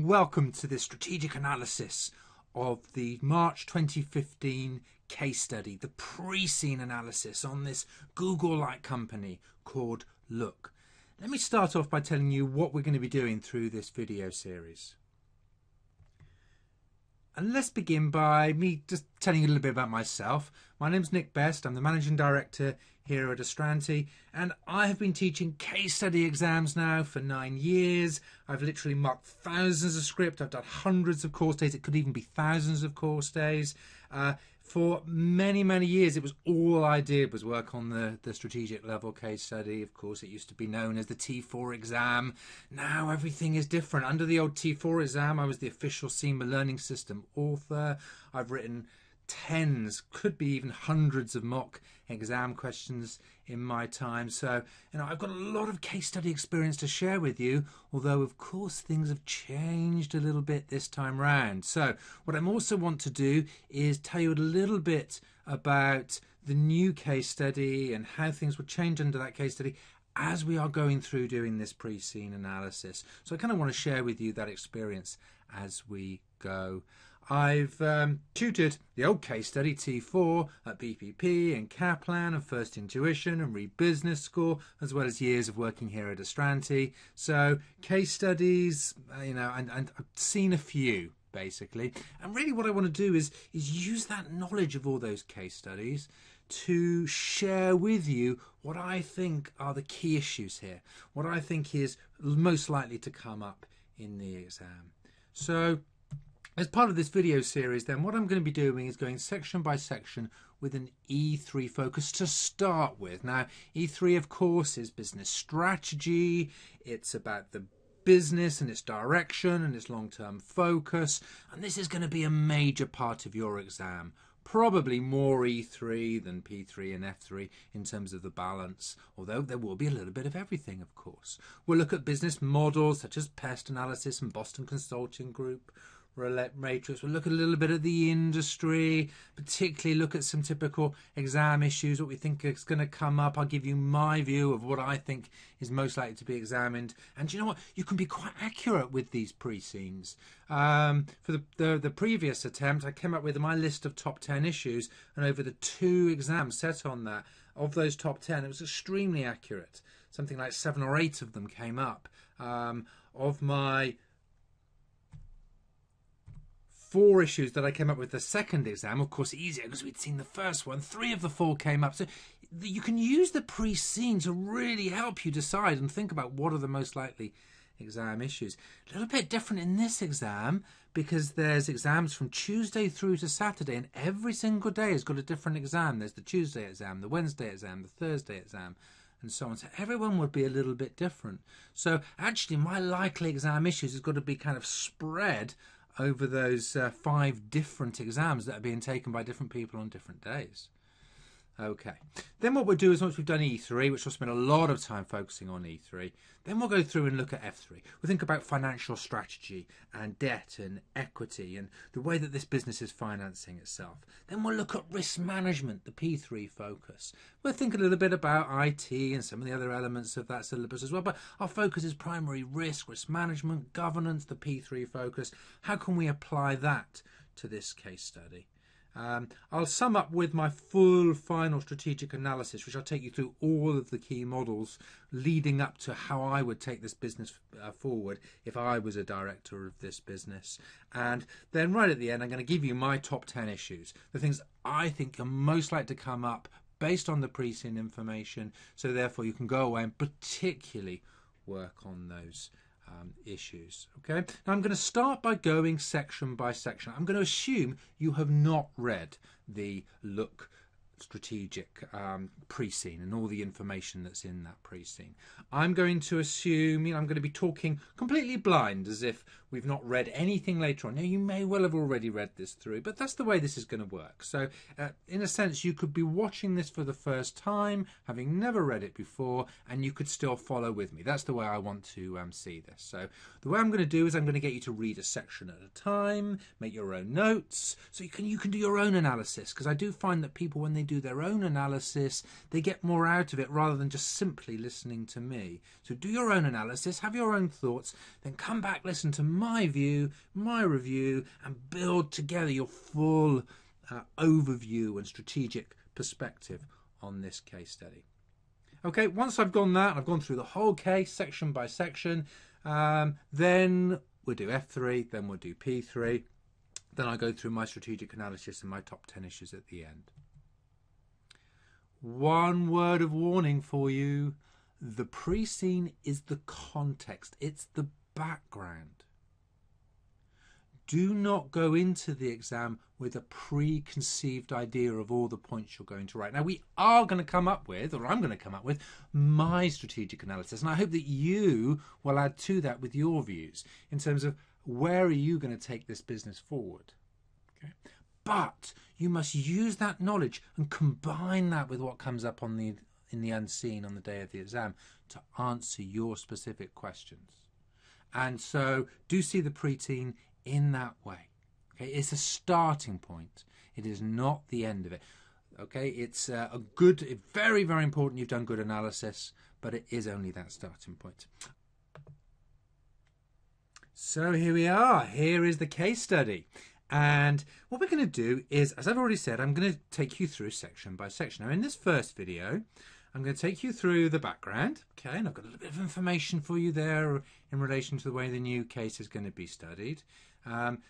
welcome to this strategic analysis of the March 2015 case study, the Preseen analysis on this Google-like company called Look. Let me start off by telling you what we're going to be doing through this video series. And let's begin by me just telling you a little bit about myself. My name's Nick Best. I'm the Managing Director here at Astranti, and I have been teaching case study exams now for 9 years. I've literally marked thousands of script. I've done hundreds of course days. It could even be thousands of course days. For many, many years, it was all I did was work on the strategic level case study. Of course, it used to be known as the T4 exam. Now everything is different. Under the old T4 exam, I was the official CIMA learning system author. I've written tens, could be even hundreds of mock exam questions in my time. So, I've got a lot of case study experience to share with you, although of course things have changed a little bit this time round. So what I also want to do is tell you a little bit about the new case study and how things would change under that case study as we are going through doing this Preseen analysis. So I kind of want to share with you that experience as we go. I've tutored the old case study T4 at BPP and Kaplan and First Intuition and Reed Business School, as well as years of working here at Astranti. So case studies, and I've seen a few basically. And really what I want to do is use that knowledge of all those case studies to share with you what I think are the key issues here, what I think is most likely to come up in the exam. So as part of this video series, then, what I'm going to be doing is going section by section with an E3 focus to start with. Now, E3, of course, is business strategy. It's about the business and its direction and its long-term focus. And this is going to be a major part of your exam. Probably more E3 than P3 and F3 in terms of the balance, although there will be a little bit of everything, of course. We'll look at business models such as pest analysis and Boston Consulting Group, Roulette Matrix. We'll look a little bit at the industry, particularly look at some typical exam issues, what we think is going to come up. I'll give you my view of what I think is most likely to be examined. And you know what? You can be quite accurate with these pre-scenes. For the previous attempt, I came up with my list of top 10 issues, and over the 2 exams set on that, of those top 10, it was extremely accurate. Something like 7 or 8 of them came up. Of my 4 issues that I came up with the second exam, of course easier because we'd seen the first one, 3 of the 4 came up. So you can use the pre-scene to really help you decide and think about what are the most likely exam issues. A little bit different in this exam because there's exams from Tuesday through to Saturday, and every single day has got a different exam. There's the Tuesday exam, the Wednesday exam, the Thursday exam, and so on. So everyone would be a little bit different. So actually my likely exam issues has got to be kind of spread over those 5 different exams that are being taken by different people on different days. Okay, then what we'll do is once we've done E3, which we'll spend a lot of time focusing on E3, then we'll go through and look at F3. We'll think about financial strategy and debt and equity and the way that this business is financing itself. Then we'll look at risk management, the P3 focus. We'll think a little bit about IT and some of the other elements of that syllabus as well, but our focus is primary risk management, governance, the P3 focus. How can we apply that to this case study? I'll sum up with my full final strategic analysis, which I'll take you through all of the key models leading up to how I would take this business forward if I was a director of this business. And then right at the end, I'm going to give you my top 10 issues, the things I think are most likely to come up based on the Preseen information. So therefore, you can go away and particularly work on those issues. Okay, now I'm going to start by going section by section. I'm going to assume you have not read the Look strategic Preseen and all the information that's in that Preseen. I'm going to assume, I'm going to be talking completely blind as if we've not read anything later on. Now, you may well have already read this through, but that's the way this is going to work. So in a sense, you could be watching this for the first time, having never read it before, and you could still follow with me. That's the way I want to see this. So the way I'm going to do is I'm going to get you to read a section at a time, make your own notes, so you can do your own analysis, because I do find that people, when they do their own analysis, they get more out of it rather than just simply listening to me. So do your own analysis, have your own thoughts, then come back, listen to my view, my review, and build together your full overview and strategic perspective on this case study. Okay, once I've gone that, I've gone through the whole case section by section, then we'll do F3, then we'll do P3, then I go through my strategic analysis and my top 10 issues at the end. One word of warning for you: the pre-scene is the context, it's the background. Do not go into the exam with a preconceived idea of all the points you're going to write. Now, we are going to come up with, or I'm going to come up with, my strategic analysis. And I hope that you will add to that with your views in terms of where are you going to take this business forward. Okay? But you must use that knowledge and combine that with what comes up on in the unseen on the day of the exam to answer your specific questions. And so do see the pre-scene in that way. Okay, it's a starting point. It is not the end of it. Okay, it's a good, very, very important you've done good analysis, but it is only that starting point. So here we are. Here is the case study. And what we're going to do is, as I've already said, I'm going to take you through section by section. Now, in this first video, I'm going to take you through the background, okay, and I've got a little bit of information for you there in relation to the way the new case is going to be studied.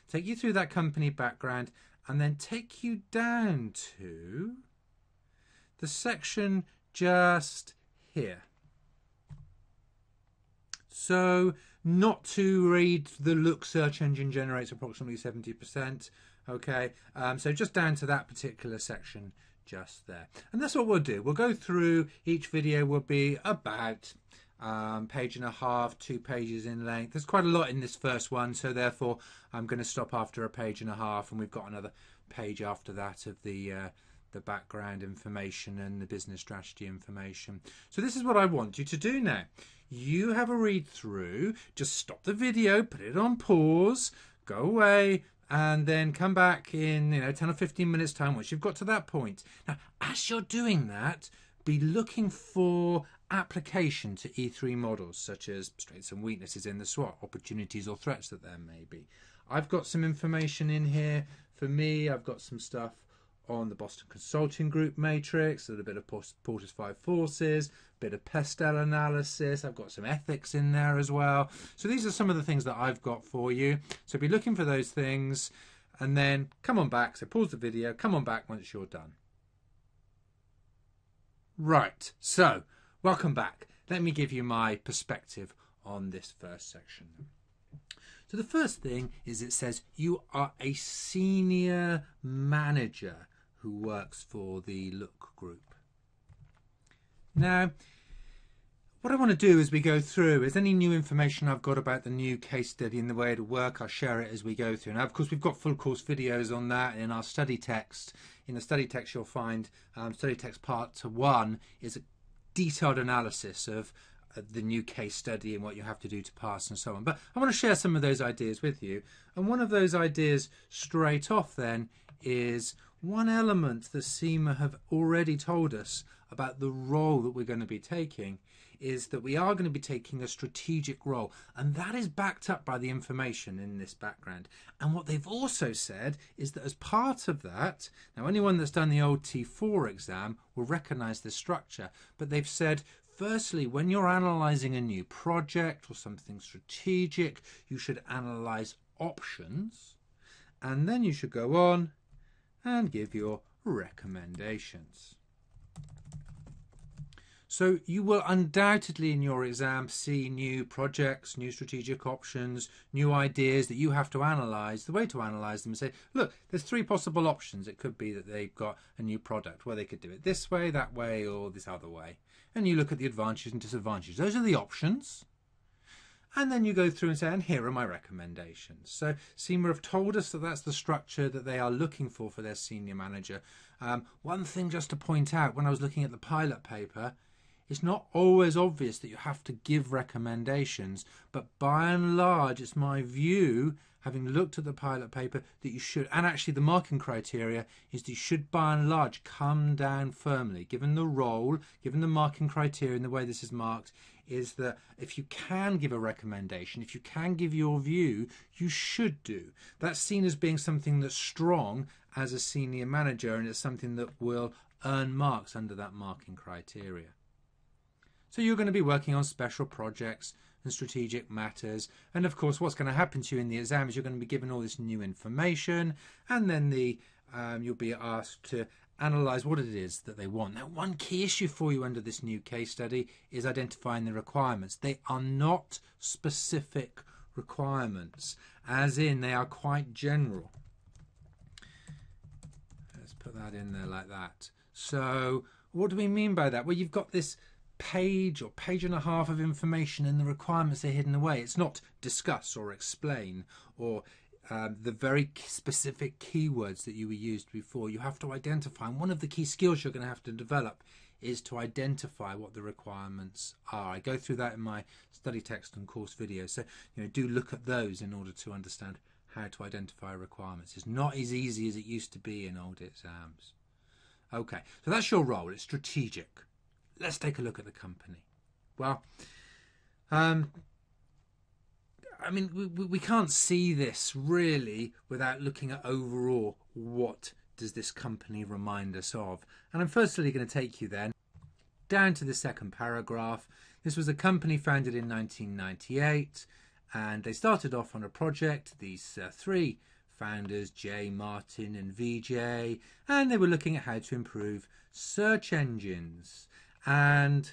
Take you through that company background, and then take you down to the section just here. So, not to read the look search engine generates approximately 70%, okay, so just down to that particular section just there. And that's what we'll do. We'll go through, each video will be about page and a half, 2 pages in length. There's quite a lot in this first one, so therefore I'm going to stop after a page and a half, and we've got another page after that of the background information and the business strategy information. So this is what I want you to do now. You have a read through, just stop the video, put it on pause, go away, and then come back in 10 or 15 minutes time once you've got to that point. Now, as you're doing that, be looking for application to E3 models, such as strengths and weaknesses in the SWOT, opportunities or threats that there may be. I've got some information in here for me. I've got some stuff on the Boston Consulting Group matrix, a little bit of Porter's 5 forces, a bit of Pestel analysis. I've got some ethics in there as well. So these are some of the things that I've got for you. So be looking for those things, and then come on back. So pause the video, come on back once you're done. Right, so welcome back. Let me give you my perspective on this first section. So the first thing is it says you are a senior manager who works for the Look Group. Now, what I want to do as we go through is any new information I've got about the new case study and the way it'll work, I'll share it as we go through. Now, of course, we've got full course videos on that in our study text. In the study text, you'll find study text part 1 is a detailed analysis of the new case study and what you have to do to pass and so on. But I want to share some of those ideas with you. And one of those ideas straight off then is one element that CIMA have already told us about the role that we're going to be taking is that we are going to be taking a strategic role, and that is backed up by the information in this background. And what they've also said is that as part of that, now anyone that's done the old T4 exam will recognise this structure, but they've said firstly, when you're analysing a new project or something strategic, you should analyse options, and then you should go on and give your recommendations. So you will undoubtedly in your exam see new projects, new strategic options, new ideas that you have to analyse. The way to analyse them is say, look, there's 3 possible options. It could be that they've got a new product where they could do it this way, that way, or this other way. And you look at the advantages and disadvantages. Those are the options. And then you go through and say, and here are my recommendations. So CIMA have told us that that's the structure that they are looking for their senior manager. One thing just to point out, when I was looking at the pilot paper, it's not always obvious that you have to give recommendations, but by and large, it's my view, having looked at the pilot paper, that you should, and actually the marking criteria, is that you should by and large come down firmly. Given the role, given the marking criteria and the way this is marked, is that if you can give a recommendation, if you can give your view, you should do. That's seen as being something that's strong as a senior manager, and it's something that will earn marks under that marking criteria. So you're going to be working on special projects and strategic matters, and of course what's going to happen to you in the exam is you're going to be given all this new information, and then you'll be asked to analyse what it is that they want. Now, one key issue for you under this new case study is identifying the requirements. They are not specific requirements, as in they are quite general. Let's put that in there like that. So what do we mean by that? Well, you've got this page or page and a half of information, and the requirements are hidden away. It's not discuss or explain or the very specific keywords that you were used before. You have to identify, and one of the key skills you're going to have to develop is to identify what the requirements are. I go through that in my study text and course videos, so do look at those in order to understand how to identify requirements. It's not as easy as it used to be in old exams. Okay, so that's your role. It's strategic. Let's take a look at the company. Well, I mean, we can't see this really without looking at overall what does this company remind us of. And I'm firstly going to take you then down to the second paragraph. This was a company founded in 1998, and they started off on a project, these three founders, Jay, Martin and VJ, and they were looking at how to improve search engines, and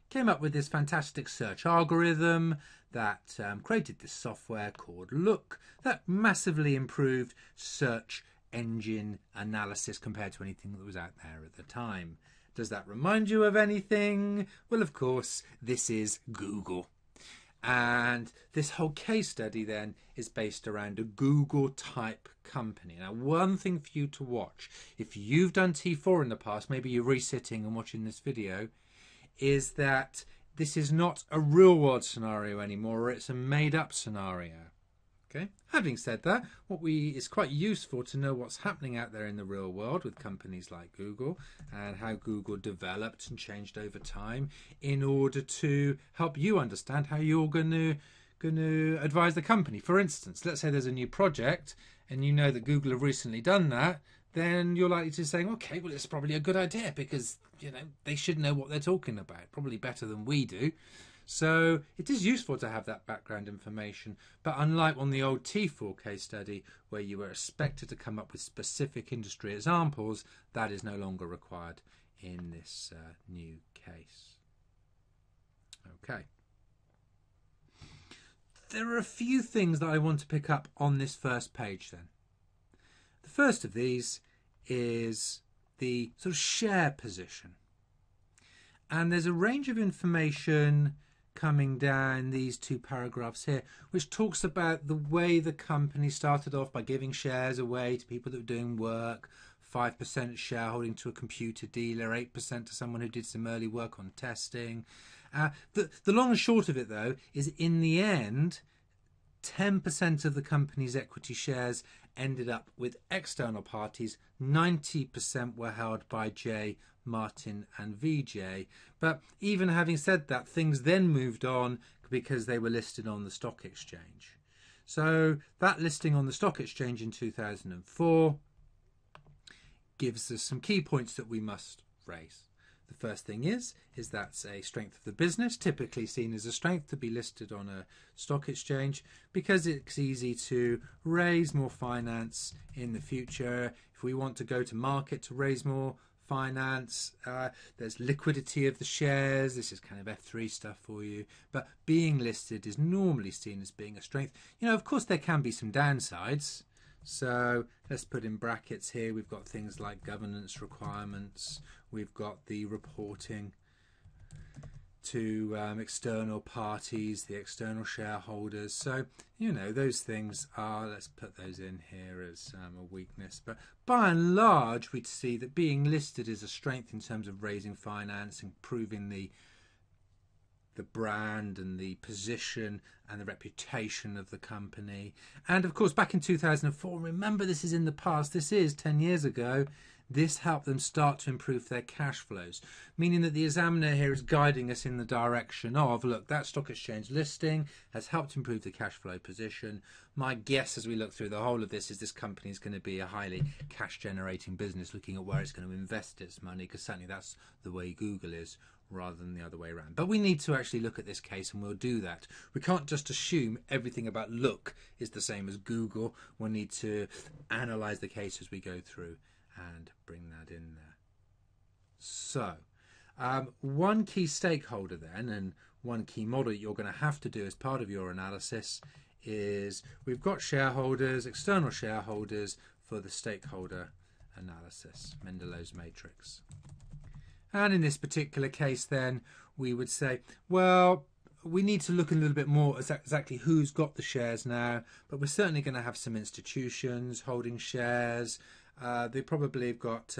came up with this fantastic search algorithm that created this software called Look that massively improved search engine analysis compared to anything that was out there at the time. Does that remind you of anything? Well, of course, this is Google. And this whole case study then is based around a Google type company. Now, one thing for you to watch, if you've done T4 in the past, maybe you're resitting and watching this video, is that this is not a real world scenario anymore, it's a made up scenario. Okay. Having said that, it's quite useful to know what's happening out there in the real world with companies like Google and how Google developed and changed over time in order to help you understand how you're going to advise the company. For instance, let's say there's a new project and you know that Google have recently done that, then you're likely to say, okay, well, it's probably a good idea because, they should know what they're talking about, probably better than we do. So it is useful to have that background information, but unlike on the old T4 case study where you were expected to come up with specific industry examples, that is no longer required in this new case. Okay. There are a few things that I want to pick up on this first page then. The first of these is the sort of share position. And there's a range of information coming down these two paragraphs here, which talks about the way the company started off by giving shares away to people that were doing work, 5% shareholding to a computer dealer, 8% to someone who did some early work on testing. The long and short of it, though, is in the end, 10% of the company's equity shares ended up with external parties. 90% were held by Jay, Martin and VJ. But even having said that, things then moved on because they were listed on the stock exchange. So that listing on the stock exchange in 2004 gives us some key points that we must raise. The first thing is that's a strength of the business, typically seen as a strength to be listed on a stock exchange because it's easy to raise more finance in the future. If we want to go to market to raise more finance, there's liquidity of the shares. This is kind of F3 stuff for you, but being listed is normally seen as being a strength. Of course there can be some downsides, so let's put in brackets here. We've got things like governance requirements, we've got the reporting to external parties, the external shareholders. So those things are, let's put those in here as a weakness, but by and large we'd see that being listed is a strength in terms of raising finance, improving the brand and the position and the reputation of the company. And of course back in 2004, remember this is in the past, this is 10 years ago, this helped them start to improve their cash flows, meaning that the examiner here is guiding us in the direction of, look, that stock exchange listing has helped improve the cash flow position. My guess as we look through the whole of this is this company is going to be a highly cash generating business, looking at where it's going to invest its money, because certainly that's the way Google is, rather than the other way around. But we need to actually look at this case, and we'll do that. We can't just assume everything about look is the same as Google. We'll need to analyze the case as we go through and bring that in there. So one key stakeholder then, and one key model you're going to have to do as part of your analysis, is we've got shareholders, external shareholders, for the stakeholder analysis, Mendelow's matrix. And in this particular case then, we would say, well, we need to look a little bit more at exactly who's got the shares now, but we're certainly going to have some institutions holding shares. They probably have got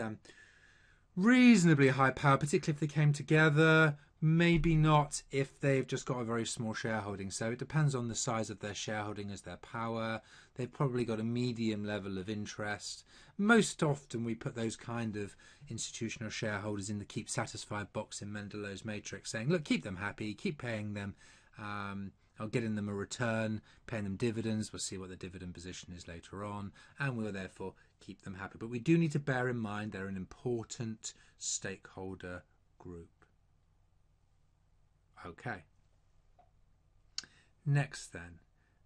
reasonably high power, particularly if they came together. Maybe not if they've just got a very small shareholding. So it depends on the size of their shareholding as their power. They've probably got a medium level of interest. Most often we put those kind of institutional shareholders in the keep satisfied box in Mendelow's matrix, saying, look, keep them happy, keep paying them, or getting them a return, paying them dividends. We'll see what the dividend position is later on, and we'll therefore keep them happy. But we do need to bear in mind they're an important stakeholder group. Okay. Next then,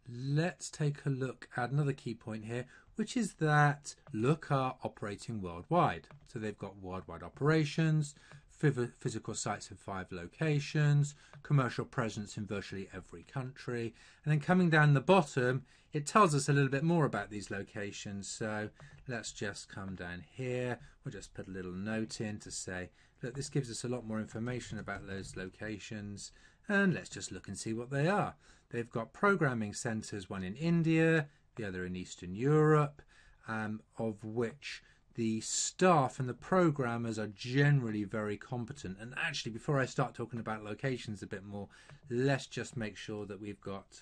let's take a look at another key point here, which is that look are operating worldwide. So they've got worldwide operations, physical sites in 5 locations, commercial presence in virtually every country. And then coming down the bottom, it tells us a little bit more about these locations. So let's just come down here. We'll just put a little note in to say, look, this gives us a lot more information about those locations. And let's just look and see what they are. They've got programming centres, one in India, the other in Eastern Europe, of which the staff and the programmers are generally very competent. And actually, before I start talking about locations a bit more, let's just make sure that we've got,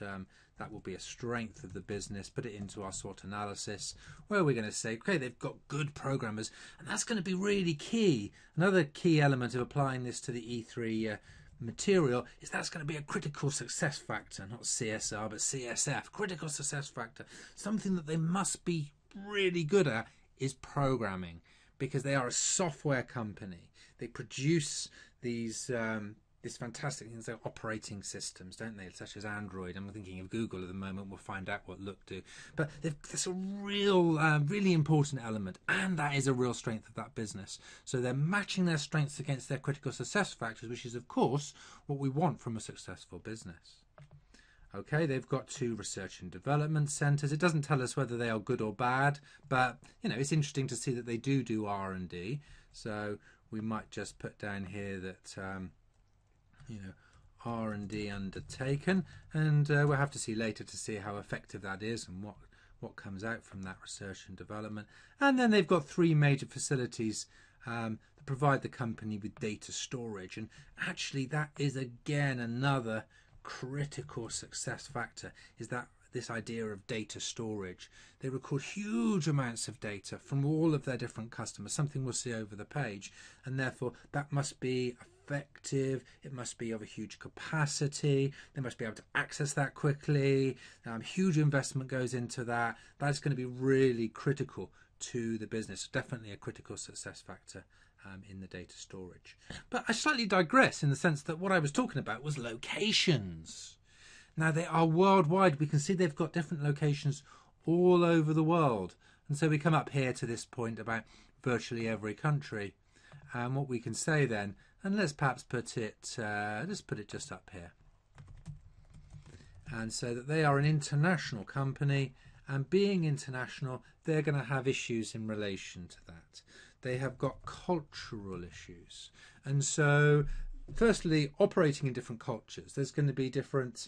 that will be a strength of the business, put it into our SWOT analysis, where we're going to say, okay, they've got good programmers, and that's going to be really key. Another key element of applying this to the E3 material is that's going to be a critical success factor, not CSR, but CSF, critical success factor. Something that they must be really good at is programming, because they are a software company. They produce these fantastic things like operating systems, don't they, such as Android. I'm thinking of Google at the moment. We'll find out what Look do, but that's a real really important element, and that is a real strength of that business. So they're matching their strengths against their critical success factors, which is of course what we want from a successful business. Okay, they've got 2 research and development centres. It doesn't tell us whether they are good or bad, but you know, it's interesting to see that they do R&D. So we might just put down here that you know, R&D undertaken, and we'll have to see later to see how effective that is and what comes out from that research and development. And then they've got 3 major facilities that provide the company with data storage, and actually that is again another critical success factor, is that this idea of data storage. They record huge amounts of data from all of their different customers, something we'll see over the page, and therefore that must be effective. It must be of a huge capacity. They must be able to access that quickly. Huge investment goes into that. That's going to be really critical to the business. Definitely a critical success factor in the data storage. But I slightly digress in the sense that what I was talking about was locations. Now they are worldwide. We can see they've got different locations all over the world. And so we come up here to this point about virtually every country. And what we can say then, and let's perhaps put it, let's put it just up here. And so that they are an international company, and being international, they're going to have issues in relation to that. They have got cultural issues. And so, firstly, operating in different cultures, there's going to be different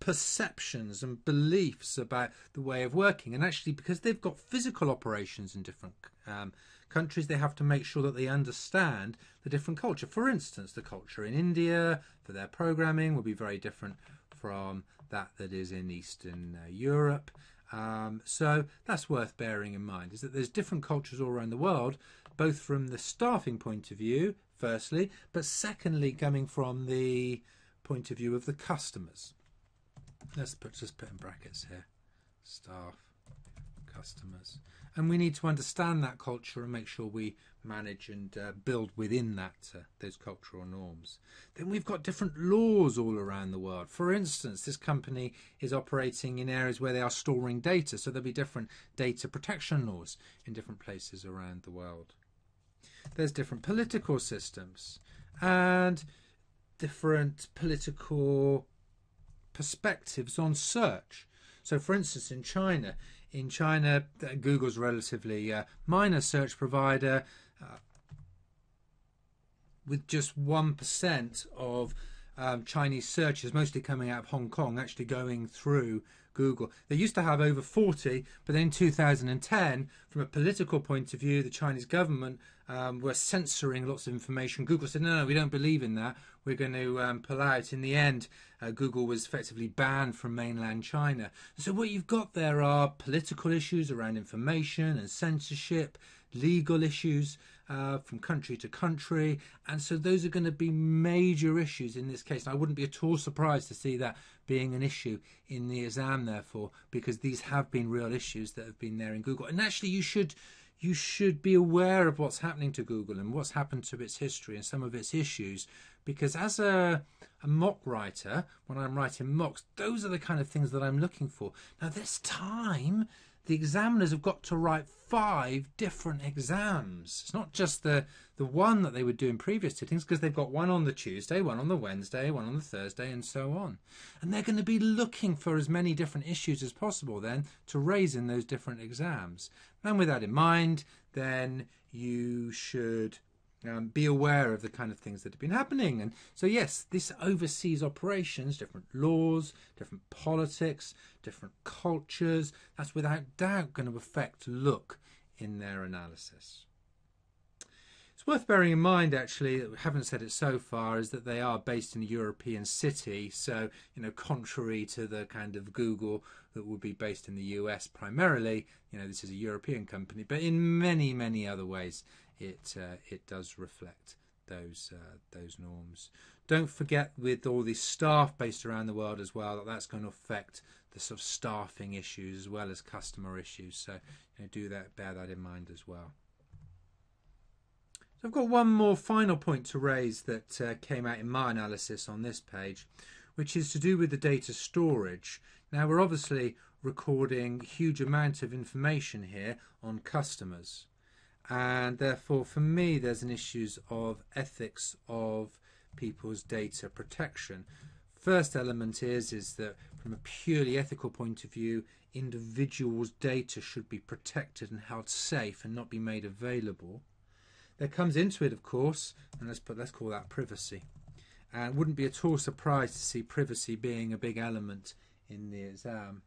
perceptions and beliefs about the way of working. And actually, because they've got physical operations in different countries, they have to make sure that they understand the different culture. For instance, the culture in India for their programming will be very different from that is in Eastern Europe. So that's worth bearing in mind, is that there's different cultures all around the world, both from the staffing point of view, firstly, but secondly, coming from the point of view of the customers. Let's just put in brackets here, staff, customers. And we need to understand that culture and make sure we manage and build within that those cultural norms. Then we've got different laws all around the world. For instance, this company is operating in areas where they are storing data, so there'll be different data protection laws in different places around the world. There's different political systems and different political perspectives on search. So for instance, in China, Google's a relatively minor search provider with just 1% of Chinese searches, mostly coming out of Hong Kong, actually going through Google. They used to have over 40, but then in 2010, from a political point of view, the Chinese government were censoring lots of information. Google said, no, we don't believe in that. We're going to pull out. In the end, Google was effectively banned from mainland China. So what you've got there are political issues around information and censorship, legal issues from country to country, and so those are going to be major issues in this case. And I wouldn't be at all surprised to see that being an issue in the exam, therefore, because these have been real issues that have been there in Google. And actually, you should be aware of what's happening to Google and what's happened to its history and some of its issues, because as a mock writer, when I'm writing mocks, those are the kind of things that I'm looking for. Now, this time, the examiners have got to write 5 different exams. It's not just the one that they would do in previous sittings, because they've got one on the Tuesday, one on the Wednesday, one on the Thursday, and so on. And they're going to be looking for as many different issues as possible then to raise in those different exams. And with that in mind, then you should be aware of the kind of things that have been happening. And so yes, this overseas operations, different laws, different politics, different cultures, that's without doubt going to affect look in their analysis. It's worth bearing in mind, actually, that we haven't said it so far, is that they are based in a European city. So, contrary to the kind of Google that would be based in the US primarily, this is a European company, but in many, many other ways, it does reflect those norms. Don't forget, with all these staff based around the world as well, that's going to affect the sort of staffing issues as well as customer issues. So bear that in mind as well. So I've got one more final point to raise that came out in my analysis on this page, which is to do with the data storage. Now, we're obviously recording a huge amount of information here on customers, and therefore for me there's an issues of ethics of people's data protection. First element is that from a purely ethical point of view, individuals' data should be protected and held safe and not be made available. There comes into it, of course, and let's call that privacy. And wouldn't be at all surprised to see privacy being a big element in the exam.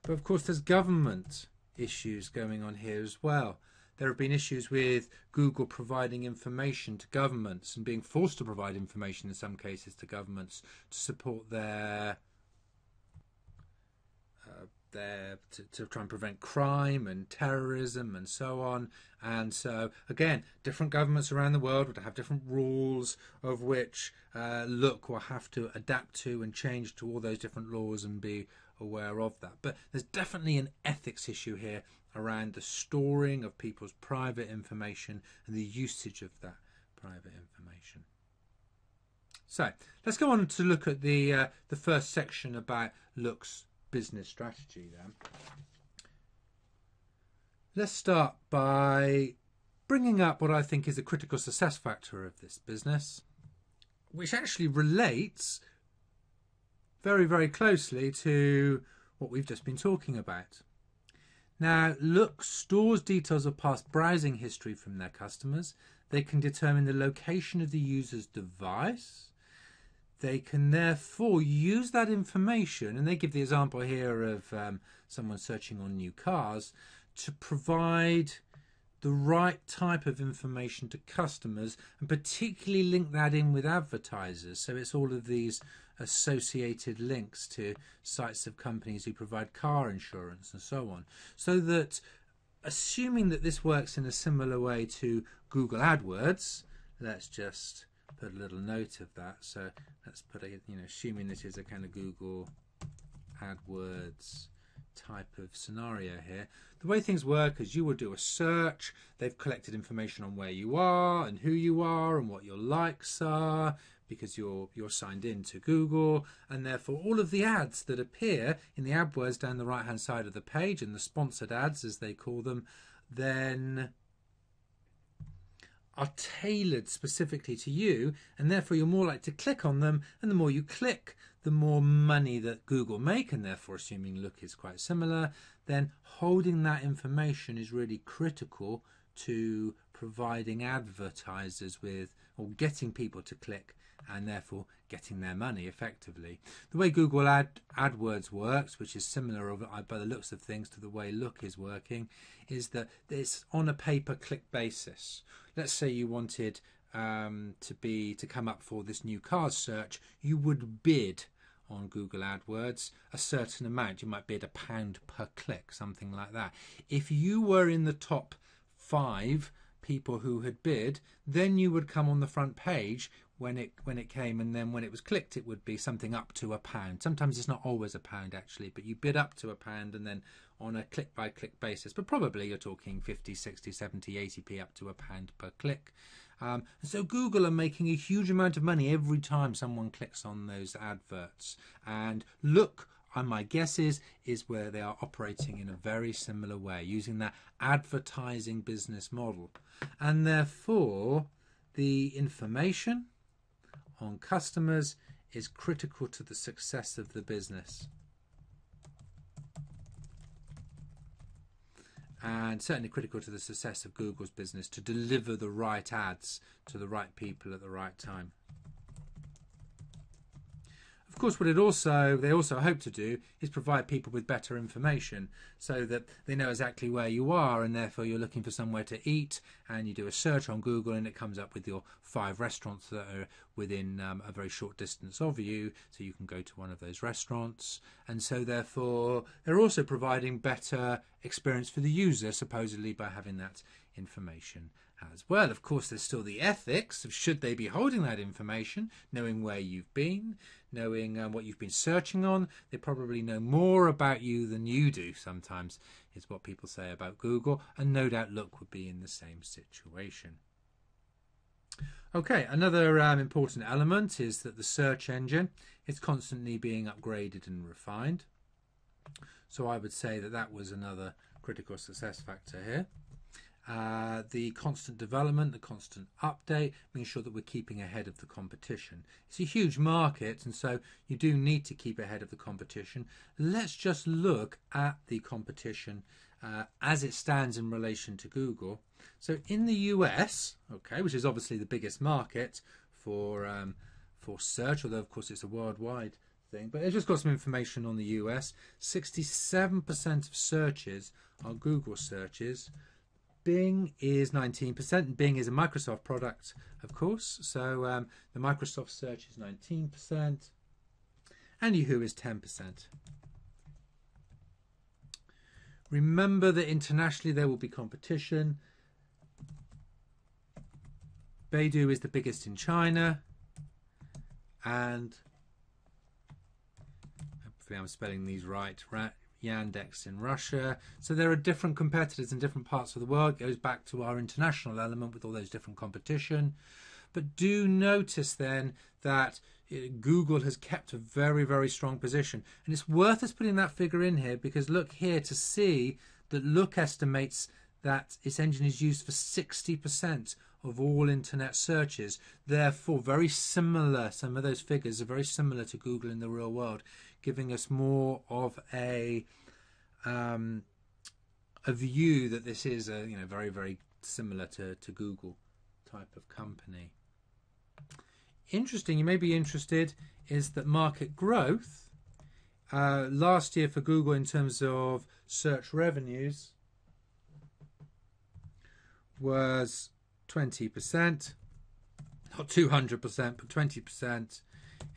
But of course there's government issues going on here as well. There have been issues with Google providing information to governments and being forced to provide information in some cases to governments to support their to try and prevent crime and terrorism and so on. And so again, different governments around the world would have different rules of which look will have to adapt to and change to all those different laws and be aware of that. But there's definitely an ethics issue here around the storing of people's private information and the usage of that private information. So let's go on to look at the first section about Look's business strategy then. Let's start by bringing up what I think is a critical success factor of this business, which actually relates very, very closely to what we've just been talking about. Now, Look stores details of past browsing history from their customers. They can determine the location of the user's device. They can therefore use that information, and they give the example here of someone searching on new cars, to provide the right type of information to customers and particularly link that in with advertisers. So it's all of these associated links to sites of companies who provide car insurance and so on. So that, assuming that this works in a similar way to Google AdWords, let's just put a little note of that. So let's put a, assuming this is a kind of Google AdWords type of scenario here. The way things work is you will do a search. They've collected information on where you are and who you are and what your likes are, because you're signed in to Google, and therefore all of the ads that appear in the AdWords down the right hand side of the page, and the sponsored ads as they call them, then are tailored specifically to you, and therefore you're more likely to click on them, and the more you click, the more money that Google make, and therefore, assuming look is quite similar, then holding that information is really critical to providing advertisers with, or getting people to click, and therefore getting their money effectively. The way Google AdWords works, which is similar by the looks of things to the way Look is working, is that it's on a pay-per-click basis. Let's say you wanted to come up for this new cars search, you would bid on Google AdWords a certain amount. You might bid £1 per click, something like that. If you were in the top 5 people who had bid, then you would come on the front page when it came, and then when it was clicked it would be something up to £1. Sometimes it's not always £1 actually, but you bid up to £1 and then on a click by click basis, but probably you're talking 50, 60, 70, 80p up to £1 per click. So Google are making a huge amount of money every time someone clicks on those adverts, and Look, my guess is where they are operating in a very similar way, using that advertising business model, and therefore the information on customers is critical to the success of the business, and certainly critical to the success of Google's business to deliver the right ads to the right people at the right time. Of course, what they also hope to do is provide people with better information, so that they know exactly where you are, and therefore you're looking for somewhere to eat, and you do a search on Google and it comes up with your 5 restaurants that are within a very short distance of you, so you can go to one of those restaurants. And so therefore they're also providing better experience for the user, supposedly, by having that information as well. Of course, there's still the ethics of should they be holding that information, knowing where you've been, knowing what you've been searching on. They probably know more about you than you do sometimes, is what people say about Google, and no doubt Look would be in the same situation. Okay, another important element is that the search engine is constantly being upgraded and refined. So I would say that was another critical success factor here. The constant development, the constant update, making sure that we're keeping ahead of the competition. It's a huge market, and so you do need to keep ahead of the competition. Let's just look at the competition as it stands in relation to Google. So in the US, okay, which is obviously the biggest market for search, although of course it's a worldwide thing, but it's just got some information on the US. 67% of searches are Google searches. Bing is 19%. Bing is a Microsoft product, of course, so the Microsoft search is 19%, and Yahoo is 10%. Remember that internationally there will be competition. Baidu is the biggest in China, and hopefully I'm spelling these right, Yandex in Russia. So there are different competitors in different parts of the world. It goes back to our international element with all those different competition. But do notice then that Google has kept a very, very strong position. And it's worth us putting that figure in here, because look here to see that Look estimates that its engine is used for 60% of all internet searches. Therefore, very similar, some of those figures are very similar to Google in the real world, giving us more of a view that this is a very, very similar to Google type of company. Interesting, you may be interested, is that market growth last year for Google in terms of search revenues was 20%, not 200%, but 20%.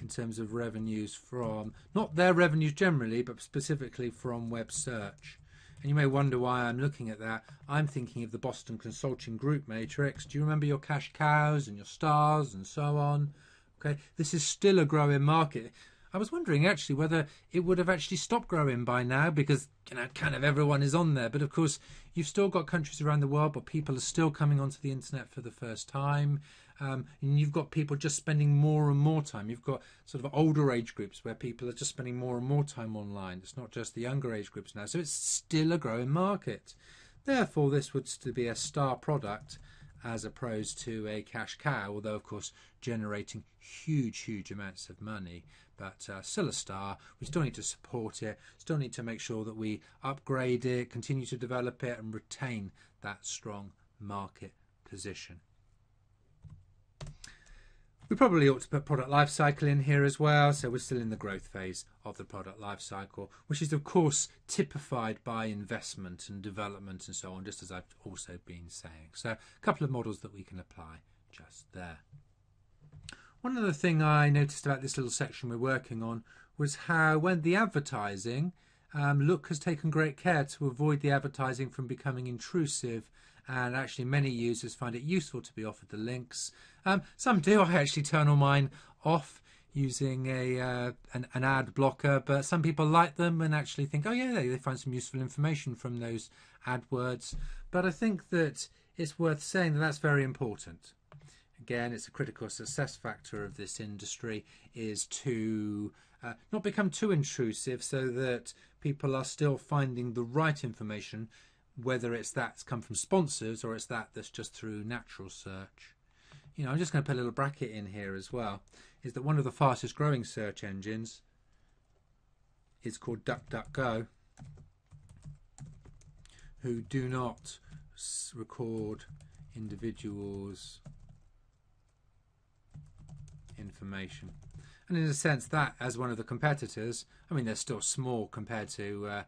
in terms of revenues from, not their revenues generally, but specifically from web search. And you may wonder why I'm looking at that. I'm thinking of the Boston Consulting Group matrix. Do you remember your cash cows and your stars and so on? Okay, this is still a growing market. I was wondering actually whether it would have actually stopped growing by now because, you know, kind of everyone is on there. But of course, you've still got countries around the world where people are still coming onto the internet for the first time. And you've got people just spending more and more time. You've got sort of older age groups where people are just spending more and more time online. It's not just the younger age groups now. So it's still a growing market. Therefore, this would still be a star product as opposed to a cash cow, although, of course, generating huge amounts of money. But still a star. We still need to support it, still need to make sure that we upgrade it, continue to develop it, and retain that strong market position. We probably ought to put product life cycle in here as well. So we're still in the growth phase of the product life cycle, which is, of course, typified by investment and development and so on, just as I've also been saying. So a couple of models that we can apply just there. One other thing I noticed about this little section we're working on was how when the advertising, Look has taken great care to avoid the advertising from becoming intrusive, and actually many users find it useful to be offered the links. Some do. I actually turn all mine off using an ad blocker, but some people like them and actually think, oh yeah, they find some useful information from those AdWords. But I think that it's worth saying that that's very important. Again, it's a critical success factor of this industry is to not become too intrusive so that people are still finding the right information, whether it's that's come from sponsors or it's that's just through natural search. You know, I'm just going to put a little bracket in here as well, is that one of the fastest growing search engines is called DuckDuckGo, who do not record individuals' information. And in a sense, that as one of the competitors, I mean, they're still small compared to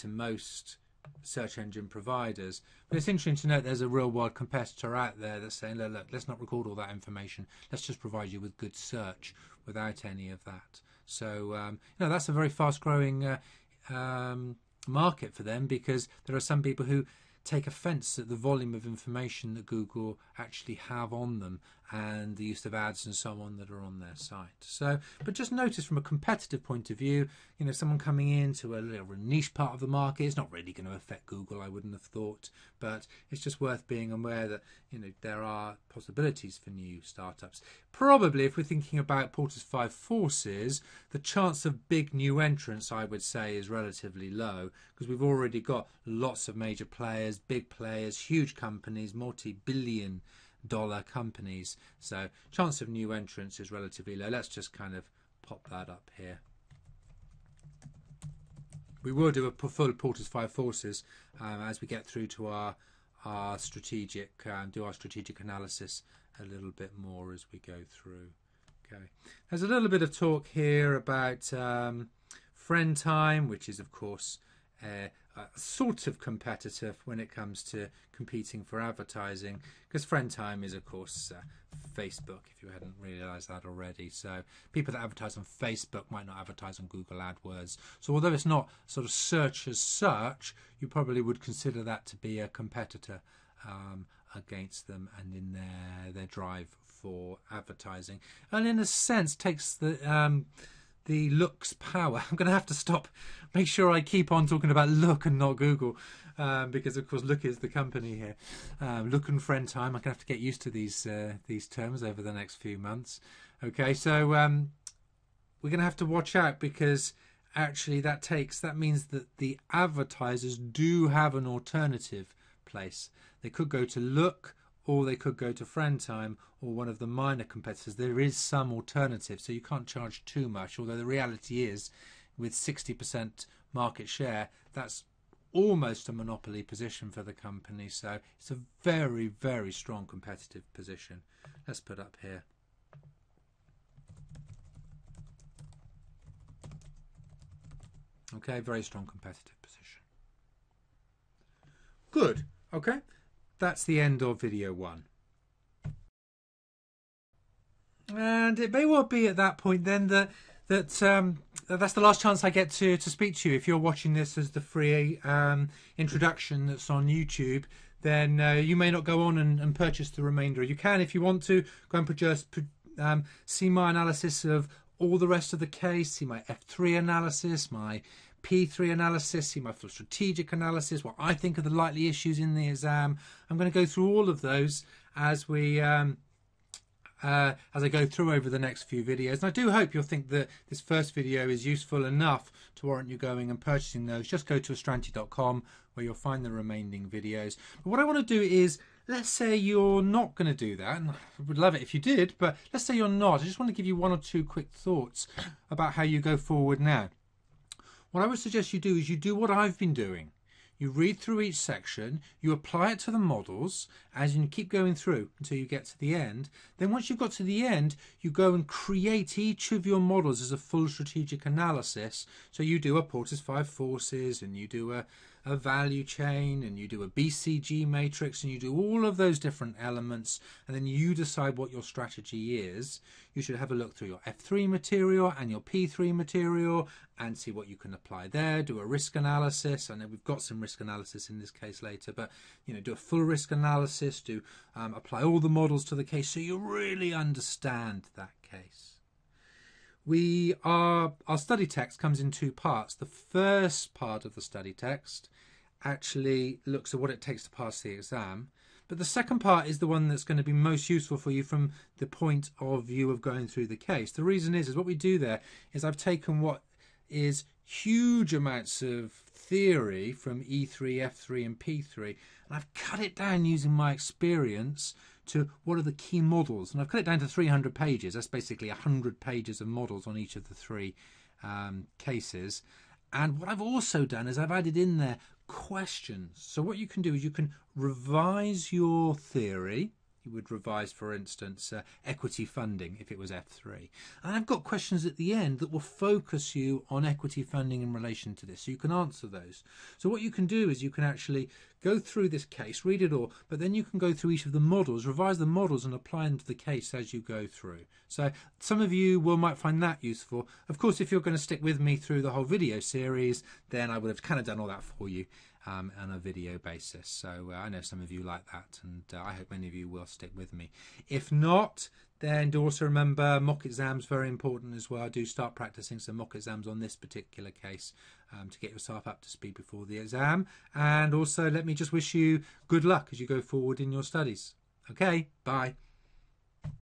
most search engine providers, but it's interesting to note there's a real world competitor out there that's saying, look, let's not record all that information, let's just provide you with good search without any of that. So you know, that's a very fast growing market for them, because there are some people who take offence at the volume of information that Google actually have on them and the use of ads and so on that are on their site. So, but just notice from a competitive point of view, you know, someone coming into a little niche part of the market, it's not really going to affect Google, I wouldn't have thought, but it's just worth being aware that, you know, there are possibilities for new startups. Probably, if we're thinking about Porter's 5 forces, the chance of big new entrants, I would say, is relatively low, because we've already got lots of major players, big players, huge companies, multi-billion dollar companies. So chance of new entrants is relatively low. Let's just kind of pop that up here. We will do a full Porter's 5 forces as we get through to our strategic, do our strategic analysis a little bit more as we go through. Okay, there's a little bit of talk here about friend time, which is of course sort of competitive when it comes to competing for advertising, because friend time is of course Facebook, if you hadn't realized that already. So people that advertise on Facebook might not advertise on Google AdWords. So although it's not sort of search as such, you probably would consider that to be a competitor against them and in their drive for advertising, and in a sense takes the Look's power. I'm going to have to stop, make sure I keep on talking about Look and not Google, because of course Look is the company here. Look and friend time, I'm going to have to get used to these terms over the next few months. Okay, so we're going to have to watch out, because actually that means that the advertisers do have an alternative place. They could go to Look, or they could go to friend time, or one of the minor competitors. There is some alternative, so you can't charge too much, although the reality is with 60% market share, that's almost a monopoly position for the company. So it's a very, very strong competitive position. Let's put up here. Okay, very strong competitive position. Good. Okay, that's the end of video 1. And it may well be at that point then that's the last chance I get to speak to you. If you're watching this as the free introduction that's on YouTube, then you may not go on and purchase the remainder. You can, if you want to, go and see my analysis of all the rest of the case, see my F3 analysis, my P3 analysis, see my full strategic analysis, what I think are the likely issues in the exam. I'm going to go through all of those as we as I go through over the next few videos. And I do hope you'll think that this first video is useful enough to warrant you going and purchasing those. Just go to astranti.com where you'll find the remaining videos. But what I want to do is, let's say you're not going to do that, and I would love it if you did, but let's say you're not. I just want to give you one or two quick thoughts about how you go forward now. What I would suggest you do is you do what I've been doing. You read through each section, you apply it to the models as you keep going through until you get to the end. Then once you've got to the end, you go and create each of your models as a full strategic analysis. So you do a Porter's 5 forces, and you do a value chain, and you do a BCG matrix, and you do all of those different elements, and then you decide what your strategy is. You should have a look through your F3 material and your P3 material and see what you can apply there. Do a risk analysis. I know we've got some risk analysis in this case later, but do a full risk analysis, apply all the models to the case so you really understand that case. Our study text comes in two parts. The first part of the study text actually looks at what it takes to pass the exam, but the second part is the one that's going to be most useful for you from the point of view of going through the case. The reason is what we do there is I've taken what is huge amounts of theory from E3, F3 and P3, and I've cut it down using my experience to what are the key models, and I've cut it down to 300 pages. That's basically 100 pages of models on each of the three cases. And what I've also done is I've added in there questions. So what you can do is you can revise your theory. You would revise, for instance, equity funding if it was F3. And I've got questions at the end that will focus you on equity funding in relation to this, so you can answer those. So what you can do is you can actually go through this case, read it all, but then you can go through each of the models, revise the models and apply them to the case as you go through. So some of you might find that useful. Of course, if you're going to stick with me through the whole video series, then I would have kind of done all that for you on a video basis. So I know some of you like that, and I hope many of you will stick with me. If not, then do also remember mock exams, very important as well. Do start practicing some mock exams on this particular case to get yourself up to speed before the exam. And also let me just wish you good luck as you go forward in your studies. Okay, bye.